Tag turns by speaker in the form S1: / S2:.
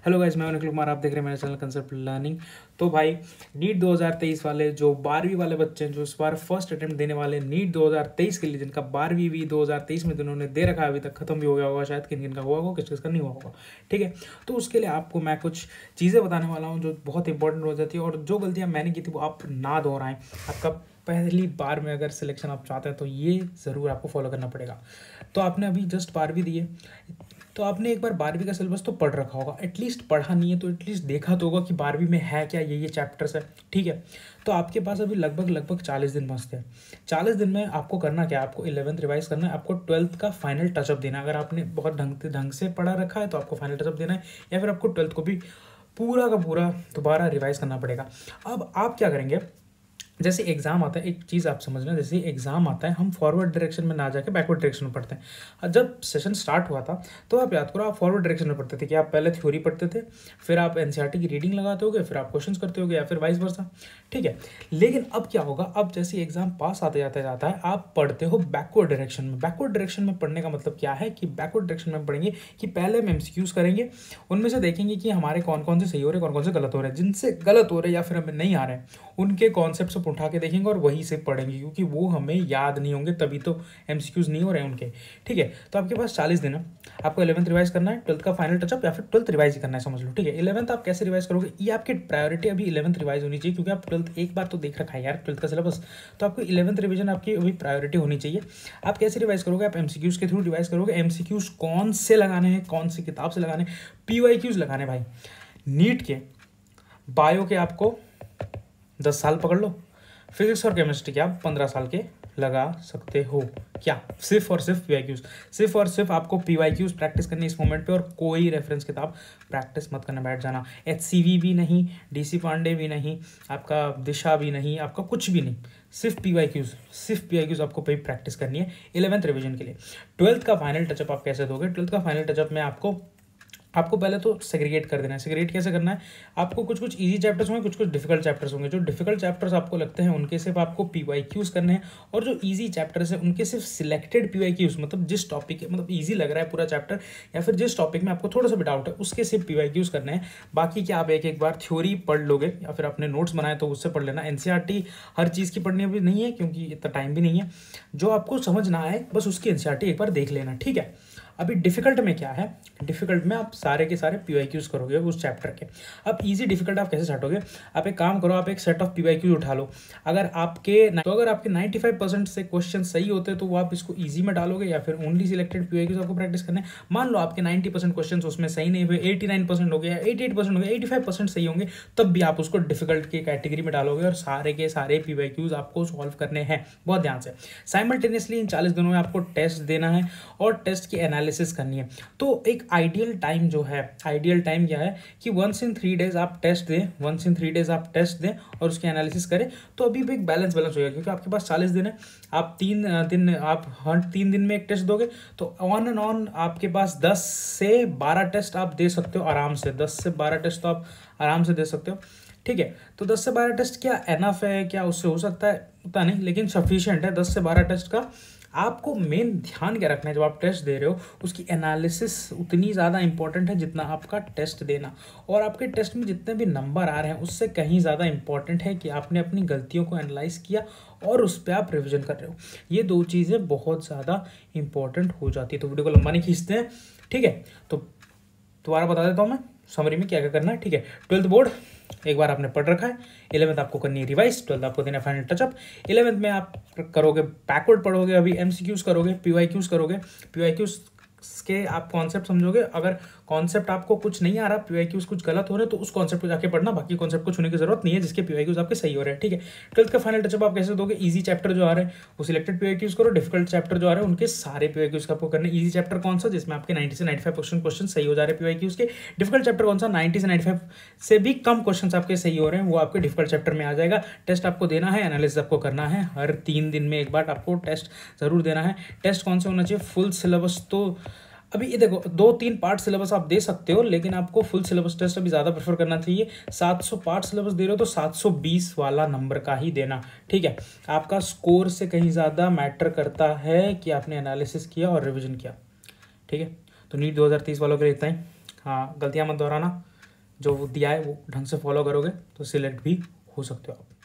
S1: Hello guys, मैं निखिल कुमार। आप देख रहे हैं मेरा चैनल कंसेप्ट लर्निंग। तो भाई, नीट 2023 वाले जो 12वीं वाले बच्चे हैं, जो इस बार फर्स्ट अटेम्प्ट देने वाले नीट 2023 के लिए, जिनका 12वीं भी 2023 में जिन्होंने दे रखा है, अभी तक खत्म भी हो गया होगा शायद, किन किन का हुआ होगा, किस किस का नहीं हुआ होगा। ठीक है, तो उसके लिए आपको मैं कुछ चीज़ें बताने वाला हूँ जो बहुत इंपॉर्टेंट हो जाती है, और जो गलतियाँ मैंने की थी वो आप ना दोहराएं। आपका पहली बार में अगर सिलेक्शन आप चाहते हैं तो ये ज़रूर आपको फॉलो करना पड़ेगा। तो आपने अभी जस्ट 12वीं दी है, तो आपने एक बार 12वीं का सिलेबस तो पढ़ रखा होगा, एटलीस्ट पढ़ा नहीं है तो एटलीस्ट देखा तो होगा कि 12वीं में है क्या, ये चैप्टर्स है। ठीक है, तो आपके पास अभी लगभग 40 दिन बचते हैं। 40 दिन में आपको करना क्या है, आपको 11th रिवाइज करना है, आपको 12th का फाइनल टचअप देना है। अगर आपने बहुत ढंग से पढ़ा रखा है तो आपको फाइनल टचअप देना है, या फिर आपको 12th को भी पूरा का पूरा दोबारा रिवाइज करना पड़ेगा। अब आप क्या करेंगे, जैसे एग्जाम आता है, एक चीज़ आप समझना, जैसे एग्जाम आता है हम फॉरवर्ड डायरेक्शन में ना जाके बैकवर्ड डायरेक्शन में पढ़ते हैं। और जब सेशन स्टार्ट हुआ था तो आप याद करो, आप फॉरवर्ड डायरेक्शन में पढ़ते थे कि आप पहले थ्योरी पढ़ते थे, फिर आप एनसीईआरटी की रीडिंग लगाते होगे, फिर आप क्वेश्चंस करते होगे, या फिर वाइस वर्सा। ठीक है, लेकिन अब क्या होगा, अब जैसे एग्जाम पास आते जाता है आप पढ़ते हो बैकवर्ड डायरेक्शन में। बैकवर्ड डायरेक्शन में पढ़ने का मतलब क्या है कि बैकवर्ड डायरेक्शन में पढ़ेंगे कि पहले हम एमसीक्यूज करेंगे, उनमें से देखेंगे कि हमारे कौन कौन से सही हो रहे हैं, कौन कौन से गलत हो रहे हैं। जिनसे गलत हो रहे हैं या फिर हमें नहीं आ रहे हैं, उनके कॉन्सेप्ट सब उठा के देखेंगे और वहीं से पढ़ेंगे, क्योंकि वो हमें याद नहीं होंगे, तभी तो एमसीक्यूज नहीं हो रहे हैं उनके। ठीक है, तो आपके पास 40 दिन है, आपको 11th रिवाइज करना है, 12th का फाइनल टचअप, या फिर 12th रिवाइज ही करना है, समझ लो। ठीक है, 11th आप कैसे रिवाइज करोगे, ये आपकी प्रायोरिटी अभी 11th रिवाइज होनी चाहिए, क्योंकि आप 12th एक बार तो देख रखा है यार 12th का सिलेबस, तो आपको 11th रिविजन आपकी अभी प्रायोरिटी होनी चाहिए। आप कैसे रिवाइज करोगे, आप एमसीक्यूज के थ्रू रिवाइज करोगे। एमसीक्यूज कौन से लगाने हैं, कौन सी किताब से लगाने, पीवाईक्यूज लगाने भाई। नीट के बायो के आपको 10 साल पकड़ लो, फिजिक्स और केमिस्ट्री के आप 15 साल के लगा सकते हो। क्या सिर्फ और सिर्फ पीवाईक्यूज, सिर्फ और सिर्फ आपको पीवाईक्यूज प्रैक्टिस करनी इस मोमेंट पे, और कोई रेफरेंस किताब प्रैक्टिस मत करने बैठ जाना। एचसीवी भी नहीं, डीसी पांडे भी नहीं, आपका दिशा भी नहीं, आपका कुछ भी नहीं, सिर्फ पीवाईक्यूज, सिर्फ पीवाईक्यूज आपको पे प्रैक्टिस करनी है 11th रिवीजन के लिए। 12th का फाइनल टचअप आप कैसे दोगे, 12th का फाइनल टचअप में आपको पहले तो सेग्रीगेट कर देना है। सेग्रीगेट कैसे करना है, आपको कुछ कुछ इजी चैप्टर्स होंगे, कुछ कुछ डिफिकल्ट चैप्टर्स होंगे। जो डिफिकल्ट चैप्टर्स आपको लगते हैं उनके सिर्फ आपको पीवाईक्यूज करने हैं, और जो इजी चैप्टर्स हैं उनके सिर्फ सिलेक्टेड पीवाईक्यूज, मतलब जिस टॉपिक मतलब इजी लग रहा है पूरा चैप्टर, या फिर जिस टॉपिक में आपको थोड़ा सा भी डाउट है उसके सिर्फ पीवाईक्यूज करने हैं। बाकी क्या आप एक एक बार थ्योरी पढ़ लोगे, या फिर अपने नोट्स बनाए तो उससे पढ़ लेना। एनसीईआरटी हर चीज़ की पढ़नी अभी नहीं है, क्योंकि इतना टाइम भी नहीं है। जो आपको समझ ना आए बस उसकी एनसीईआरटी एक बार देख लेना। ठीक है, अभी डिफिकल्ट में क्या है, डिफिकल्ट में आप सारे के सारे पीवाईक्यूज करोगे उस चैप्टर के। अब इजी डिफिकल्ट आप कैसे छाटोगे, आप एक काम करो, आप एक सेट ऑफ पीवाईक्यूज उठा लो। अगर आपके 95% से क्वेश्चन सही होते हैं तो वो आप इसको इजी में डालोगे, या फिर ओनली सिलेक्टेड पीवाईक्यूज आपको प्रैक्टिस करना है। मान लो आपके 90% क्वेश्चन उसमें सही नहीं हुए, 89% हो गया, 88% हो गया, 85% सही होंगे, तब भी आप उसको डिफिकल्ट की कैटेगरी में डालोगे, और सारे के सारे पीवाईक्यूज आपको सॉल्व करने हैं। बहुत ध्यान से साइमल्टेनियसली इन 40 दिनों में आपको टेस्ट देना है, और टेस्ट की एनालिसिस करनी है। तो एक आइडियल टाइम जो है, आइडियल टाइम क्या है कि वंस इन 3 डेज आप टेस्ट दें, वंस इन 3 डेज आप टेस्ट दें और उसकी एनालिसिस करें, तो अभी भी एक बैलेंस हो जाएगा, क्योंकि आपके पास 40 दिन है। आप 3 दिन में एक टेस्ट दोगे, तो ऑन एंड ऑन आपके पास 10 से 12 टेस्ट आप दे सकते हो आराम से। 10 से 12 टेस्ट तो आप आराम से दे सकते हो। ठीक है, तो 10 से 12 टेस्ट क्या एनफ है, क्या उससे हो सकता है पता नहीं, लेकिन सफिशिएंट है 10 से 12 टेस्ट का। आपको मेन ध्यान क्या रखना है, जब आप टेस्ट दे रहे हो उसकी एनालिसिस उतनी ज़्यादा इंपॉर्टेंट है जितना आपका टेस्ट देना, और आपके टेस्ट में जितने भी नंबर आ रहे हैं उससे कहीं ज़्यादा इंपॉर्टेंट है कि आपने अपनी गलतियों को एनालाइज किया और उस पर आप रिविजन कर रहे हो। ये दो चीज़ें बहुत ज़्यादा इंपॉर्टेंट हो जाती है। तो वीडियो को लंबा नहीं खींचते हैं। ठीक है, तो दोबारा बता देता हूँ मैं समरी में क्या क्या करना है। ठीक है, 12th बोर्ड एक बार आपने पढ़ रखा है, 11th आपको करनी है रिवाइज, 12th आपको देना है फाइनल टचअप। 11th में आप करोगे बैकवर्ड पढ़ोगे, अभी एमसीक्यूज करोगे, पीवाईक्यूज करोगे। पीवाईक्यूज के आप कॉन्सेप्ट समझोगे। अगर कॉन्सेप्ट आपको कुछ नहीं आ रहा, पीवाईक्यूज कुछ गलत हो रहे हैं, तो उस कॉन्सेप्ट को जाके पढ़ना, बाकी कॉन्सेप्ट को छूने की जरूरत नहीं है जिसके पीवाईक्यूज आपके सही हो रहे हैं। ठीक है, 12th का फाइनल टचअप आप कैसे दोगे, इजी चैप्टर जो आ रहे हैं वो सिलेक्टेड पीवाईक्यूज करो, डिफिकल्ट चैप्टर जो आ रहे हैं उनके सारे पीवाईक्यूज आपको करने। इजी चैप्टर कौन सा जिसमें आपके 90 से 95% क्वेश्चन सही हो जा रहे हैं पीवाईक्यूज के। डिफिकल्ट चैप्टर कौन सा 90 से 95 से भी कम क्वेश्चन आपके सही हो रहे हैं, वो आपके डिफिकल्ट चैप्टर में आ जाएगा। टेस्ट आपको देना है, एनालिसिस आपको करना है, हर 3 दिन में एक बार आपको टेस्ट जरूर देना है। टेस्ट कौन से होना चाहिए, फुल सिलेबस। तो अभी ये देखो 2-3 पार्ट सिलेबस आप दे सकते हो, लेकिन आपको फुल सिलेबस टेस्ट अभी ज़्यादा प्रेफर करना चाहिए। 700 पार्ट सिलेबस दे रहे हो तो 720 वाला नंबर का ही देना। ठीक है, आपका स्कोर से कहीं ज़्यादा मैटर करता है कि आपने एनालिसिस किया और रिविजन किया। ठीक है, तो नीट 2030 वालों के लिए इतना ही। हाँ, गलतियाँ मत दोहराना। जो दिया है वो ढंग से फॉलो करोगे तो सिलेक्ट भी हो सकते हो आप।